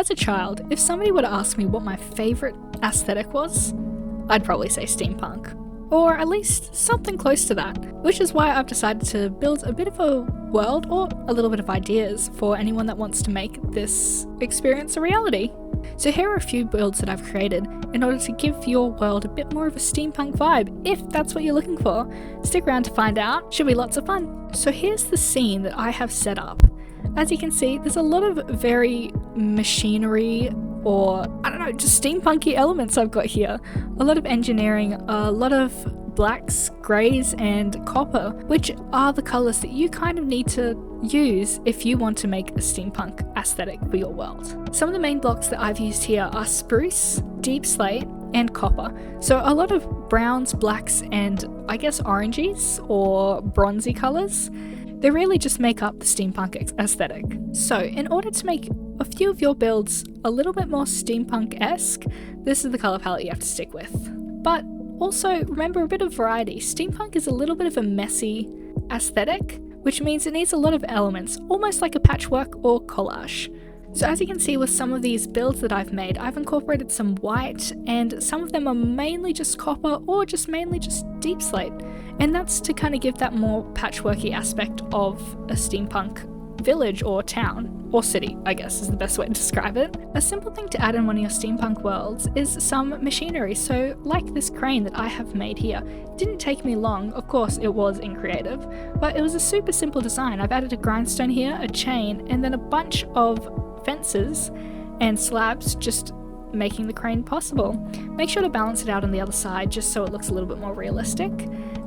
as a child, if somebody were to ask me what my favourite aesthetic was, I'd probably say steampunk. Or at least something close to that, which is why I've decided to build a bit of a world or a little bit of ideas for anyone that wants to make this experience a reality. So here are a few builds that I've created in order to give your world a bit more of a steampunk vibe, if that's what you're looking for. Stick around to find out, should be lots of fun. So here's the scene that I have set up. As you can see, there's a lot of very machinery or, I don't know, just steampunky elements I've got here. A lot of engineering, a lot of blacks, greys and copper, which are the colours that you kind of need to use if you want to make a steampunk aesthetic for your world. Some of the main blocks that I've used here are spruce, deep slate and copper. So a lot of browns, blacks and I guess oranges or bronzy colours. They really just make up the steampunk aesthetic. So in order to make a few of your builds a little bit more steampunk-esque, this is the colour palette you have to stick with. But also remember a bit of variety. Steampunk is a little bit of a messy aesthetic, which means it needs a lot of elements, almost like a patchwork or collage. So as you can see with some of these builds that I've made, I've incorporated some white and some of them are mainly just copper or just mainly just deep slate. And that's to kind of give that more patchworky aspect of a steampunk village or town, or city, I guess is the best way to describe it. A simple thing to add in one of your steampunk worlds is some machinery. So like this crane that I have made here. It didn't take me long, of course it was in creative, but it was a super simple design. I've added a grindstone here, a chain, and then a bunch of fences and slabs just making the crane possible. Make sure to balance it out on the other side just so it looks a little bit more realistic.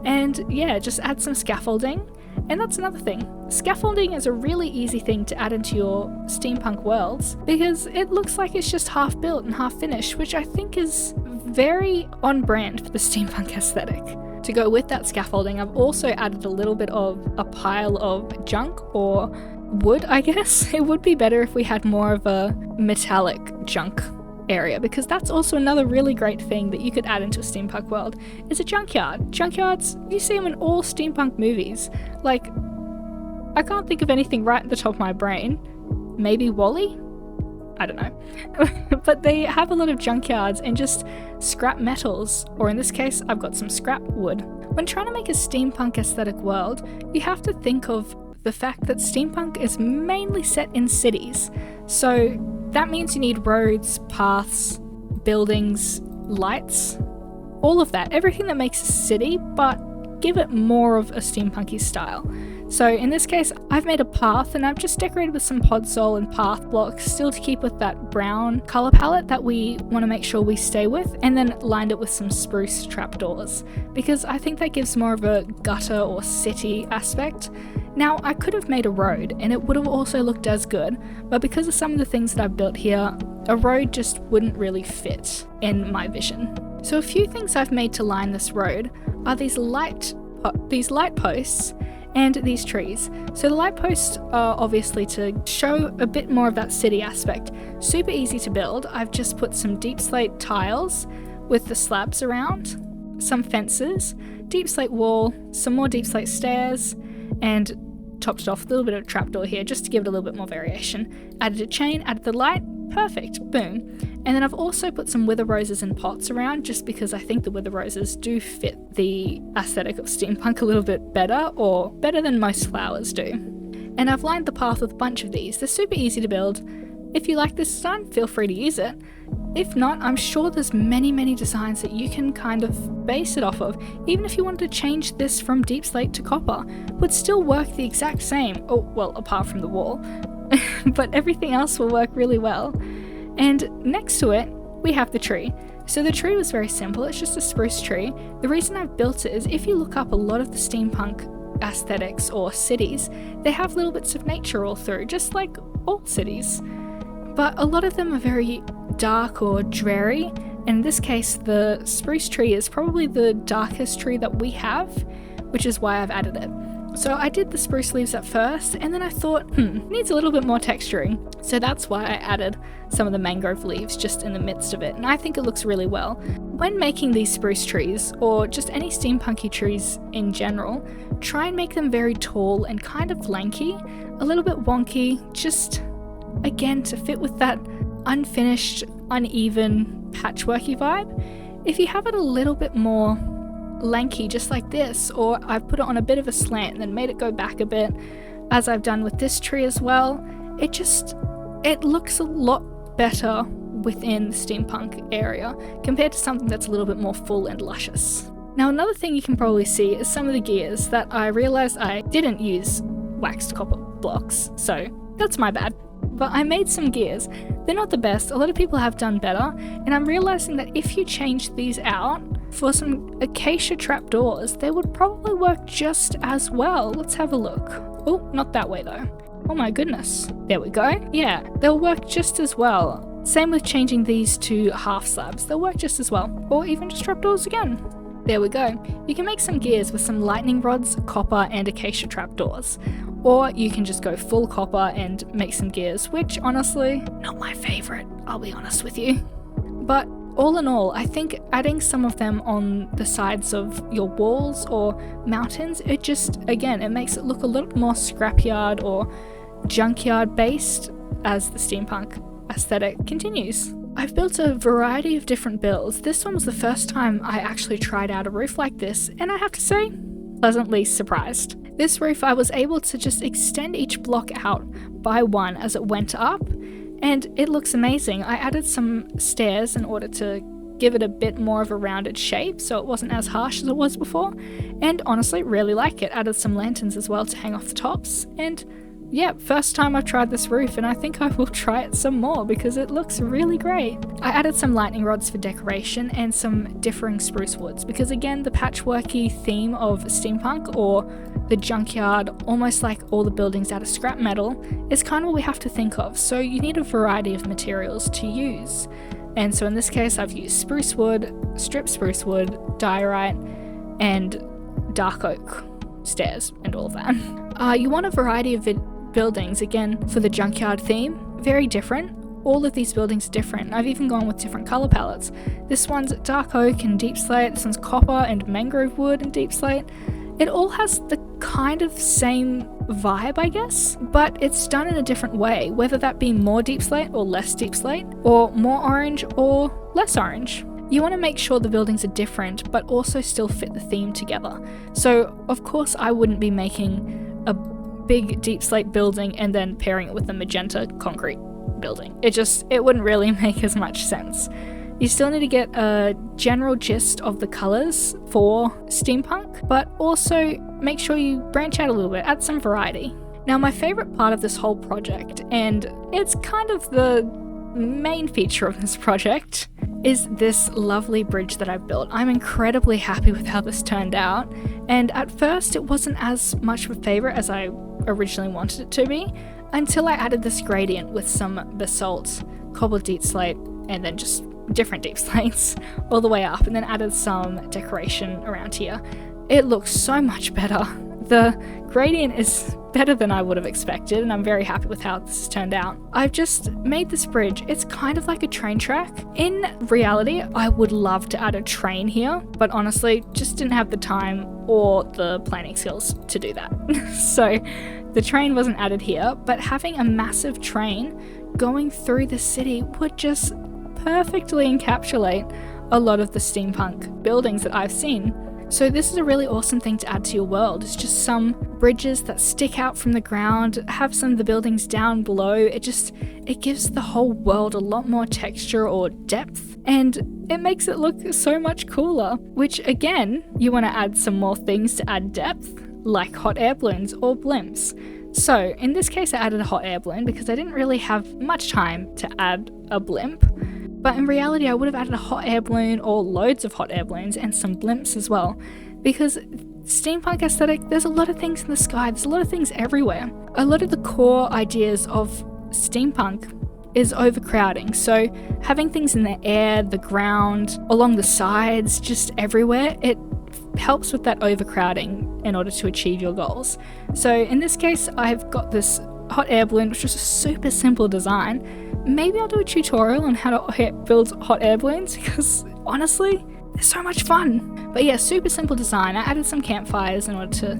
And yeah, just add some scaffolding. And that's another thing. Scaffolding is a really easy thing to add into your steampunk worlds because it looks like it's just half built and half finished, which I think is very on brand for the steampunk aesthetic. To go with that scaffolding, I've also added a little bit of a pile of junk or wood, I guess. It would be better if we had more of a metallic junk area, because that's also another really great thing that you could add into a steampunk world is a junkyard. Junkyards, you see them in all steampunk movies. Like, I can't think of anything right at the top of my brain. Maybe WALL-E? I don't know. But they have a lot of junkyards and just scrap metals, or in this case, I've got some scrap wood. When trying to make a steampunk aesthetic world, you have to think of the fact that steampunk is mainly set in cities. So that means you need roads, paths, buildings, lights, all of that. Everything that makes a city, but give it more of a steampunky style. So in this case, I've made a path and I've just decorated with some podzol and path blocks, still to keep with that brown colour palette that we want to make sure we stay with, and then lined it with some spruce trapdoors, because I think that gives more of a gutter or city aspect. Now, I could have made a road and it would have also looked as good, but because of some of the things that I've built here, a road just wouldn't really fit in my vision. So a few things I've made to line this road are these light posts and these trees. So the light posts are obviously to show a bit more of that city aspect. Super easy to build. I've just put some deep slate tiles with the slabs around, some fences, deep slate wall, some more deep slate stairs, and topped it off with a little bit of a trapdoor here just to give it a little bit more variation. Added a chain, added the light, perfect, boom. And then I've also put some wither roses in pots around just because I think the wither roses do fit the aesthetic of steampunk a little bit better, or better than most flowers do. And I've lined the path with a bunch of these. They're super easy to build. If you like this design, feel free to use it. If not, I'm sure there's many designs that you can kind of base it off of. Even if you wanted to change this from deep slate to copper, would still work the exact same. Oh, well, apart from the wall. But everything else will work really well. And next to it, we have the tree. So the tree was very simple, it's just a spruce tree. The reason I've built it is if you look up a lot of the steampunk aesthetics or cities, they have little bits of nature all through, just like all cities. But a lot of them are very dark or dreary. In this case, the spruce tree is probably the darkest tree that we have, which is why I've added it. So I did the spruce leaves at first, and then I thought, needs a little bit more texturing. So that's why I added some of the mangrove leaves just in the midst of it, and I think it looks really well. When making these spruce trees, or just any steampunky trees in general, try and make them very tall and kind of lanky, a little bit wonky, just again to fit with that unfinished, uneven, patchworky vibe. If you have it a little bit more lanky, just like this, or I've put it on a bit of a slant and then made it go back a bit, as I've done with this tree as well, it looks a lot better within the steampunk area compared to something that's a little bit more full and luscious. Now, another thing you can probably see is some of the gears that I realized I didn't use waxed copper blocks, so that's my bad. But I made some gears. They're not the best, a lot of people have done better, and I'm realizing that if you change these out for some acacia trapdoors, they would probably work just as well. Let's have a look. Oh, not that way though. Oh my goodness. There we go. Yeah, they'll work just as well. Same with changing these to half slabs, they'll work just as well. Or even just trapdoors again. There we go. You can make some gears with some lightning rods, copper, and acacia trapdoors. Or you can just go full copper and make some gears, which honestly, not my favorite, I'll be honest with you. But all in all, I think adding some of them on the sides of your walls or mountains, it just, again, it makes it look a little more scrapyard or junkyard based as the steampunk aesthetic continues. I've built a variety of different builds. This one was the first time I actually tried out a roof like this, and I have to say, pleasantly surprised. This roof, I was able to just extend each block out by one as it went up, and it looks amazing. I added some stairs in order to give it a bit more of a rounded shape so it wasn't as harsh as it was before, and honestly really like it. Added some lanterns as well to hang off the tops, and yeah, first time I've tried this roof, and I think I will try it some more because it looks really great. I added some lightning rods for decoration and some differing spruce woods because, again, the patchworky theme of steampunk or the junkyard, almost like all the buildings out of scrap metal, is kind of what we have to think of. So you need a variety of materials to use. And so in this case, I've used spruce wood, stripped spruce wood, diorite, and dark oak stairs and all that. You want a variety of buildings, again, for the junkyard theme. Very different. All of these buildings are different. I've even gone with different color palettes. This one's dark oak and deep slate. This one's copper and mangrove wood and deep slate. It all has the kind of same vibe, I guess, but it's done in a different way, whether that be more deep slate or less deep slate, or more orange or less orange. You want to make sure the buildings are different, but also still fit the theme together. So, of course, I wouldn't be making a big deep slate building and then pairing it with a magenta concrete building. It wouldn't really make as much sense. You still need to get a general gist of the colors for steampunk, but also make sure you branch out a little bit, add some variety. Now, my favorite part of this whole project, and it's kind of the main feature of this project, is this lovely bridge that I've built. I'm incredibly happy with how this turned out, and at first it wasn't as much of a favorite as I originally wanted it to be, until I added this gradient with some basalt, cobbled deep slate, and then just different deep slates all the way up, and then added some decoration around here. It looks so much better. The gradient is better than I would have expected, and I'm very happy with how this has turned out. I've just made this bridge. It's kind of like a train track. In reality, I would love to add a train here, but honestly, just didn't have the time or the planning skills to do that. So the train wasn't added here, but having a massive train going through the city would just perfectly encapsulate a lot of the steampunk buildings that I've seen. So this is a really awesome thing to add to your world. It's just some bridges that stick out from the ground, have some of the buildings down below. It gives the whole world a lot more texture or depth, and it makes it look so much cooler, which again, you want to add some more things to add depth, like hot air balloons or blimps. So in this case, I added a hot air balloon because I didn't really have much time to add a blimp. But in reality, I would have added a hot air balloon or loads of hot air balloons and some blimps as well. Because steampunk aesthetic, there's a lot of things in the sky, there's a lot of things everywhere. A lot of the core ideas of steampunk is overcrowding. So having things in the air, the ground, along the sides, just everywhere, it helps with that overcrowding in order to achieve your goals. So in this case, I've got this hot air balloon, which is a super simple design. Maybe I'll do a tutorial on how to build hot air balloons because honestly, they're so much fun. But yeah, super simple design. I added some campfires in order to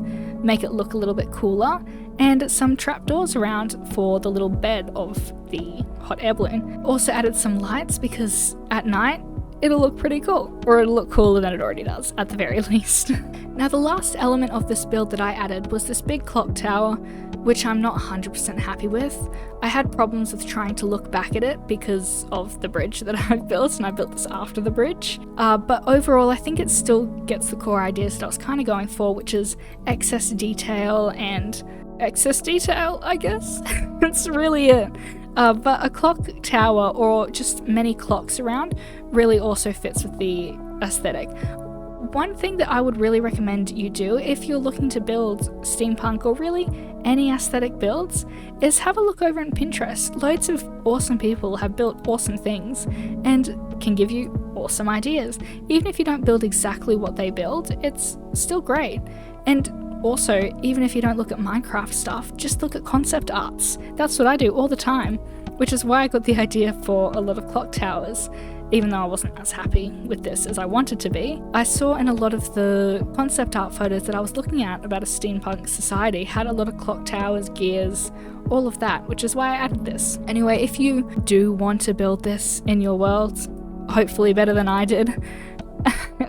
make it look a little bit cooler, and some trapdoors around for the little bed of the hot air balloon. Also added some lights because at night it'll look pretty cool, or it'll look cooler than it already does at the very least. Now the last element of this build that I added was this big clock tower, which I'm not 100% happy with. I had problems with trying to look back at it because of the bridge that I've built, and I built this after the bridge. But overall I think it still gets the core ideas that I was kind of going for, which is excess detail, I guess. That's really it. But a clock tower, or just many clocks around, really also fits with the aesthetic. One thing that I would really recommend you do if you're looking to build steampunk or really any aesthetic builds is have a look over on Pinterest. Loads of awesome people have built awesome things and can give you awesome ideas. Even if you don't build exactly what they build, it's still great. And also, even if you don't look at Minecraft stuff, just look at concept arts. That's what I do all the time, which is why I got the idea for a lot of clock towers. Even though I wasn't as happy with this as I wanted to be, I saw in a lot of the concept art photos that I was looking at about a steampunk society had a lot of clock towers, gears, all of that, which is why I added this. Anyway, if you do want to build this in your world, hopefully better than I did,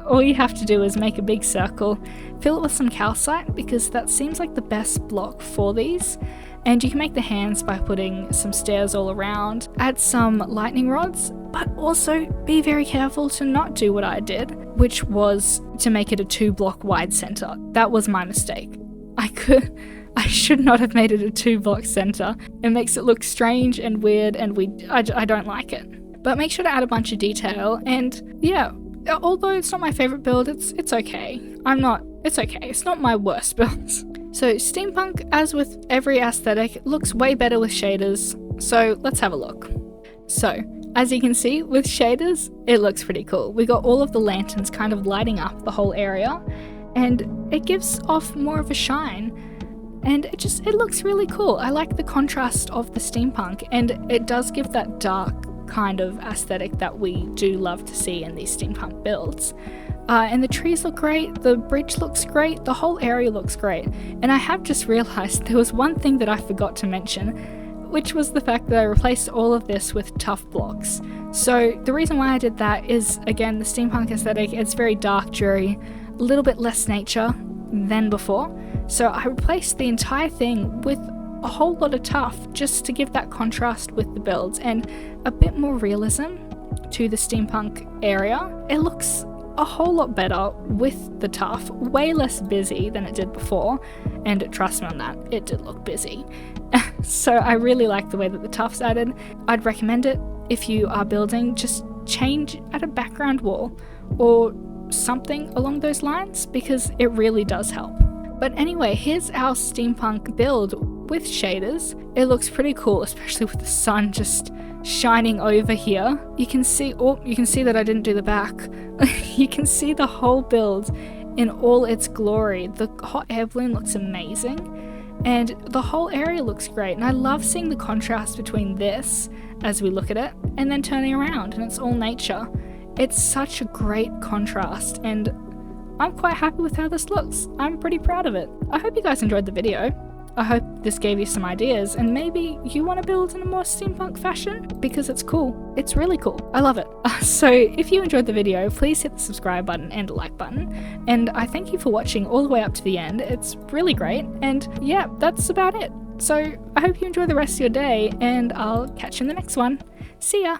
all you have to do is make a big circle, fill it with some calcite because that seems like the best block for these. And you can make the hands by putting some stairs all around, add some lightning rods, but also be very careful to not do what I did, which was to make it a 2-block wide center. That was my mistake. I should not have made it a 2-block center. It makes it look strange and weird, and I don't like it. But make sure to add a bunch of detail, and yeah, although it's not my favorite build, it's okay. It's okay. It's not my worst build. So steampunk, as with every aesthetic, looks way better with shaders, so let's have a look. So, as you can see, with shaders, it looks pretty cool. We got all of the lanterns kind of lighting up the whole area, and it gives off more of a shine, and it looks really cool. I like the contrast of the steampunk, and it does give that dark kind of aesthetic that we do love to see in these steampunk builds. And the trees look great, the bridge looks great, the whole area looks great. And I have just realised there was one thing that I forgot to mention, which was the fact that I replaced all of this with tough blocks. So the reason why I did that is, again, the steampunk aesthetic, it's very dark, dreary, a little bit less nature than before. So I replaced the entire thing with a whole lot of tough, just to give that contrast with the builds and a bit more realism to the steampunk area. It looks a whole lot better with the tough, way less busy than it did before, and trust me on that, it did look busy. So I really like the way that the tough's added. I'd recommend it if you are building, just change at a background wall or something along those lines, because it really does help. But anyway, here's our steampunk build with shaders. It looks pretty cool, especially with the sun just shining over here. You can see that I didn't do the back. You can see the whole build in all its glory. The hot air balloon looks amazing, and the whole area looks great. And I love seeing the contrast between this as we look at it and then turning around and it's all nature. It's such a great contrast, and I'm quite happy with how this looks. I'm pretty proud of it. I hope you guys enjoyed the video. I hope this gave you some ideas, and maybe you want to build in a more steampunk fashion, because it's cool. It's really cool. I love it. So if you enjoyed the video, please hit the subscribe button and a like button. And I thank you for watching all the way up to the end. It's really great. And yeah, that's about it. So I hope you enjoy the rest of your day, and I'll catch you in the next one. See ya!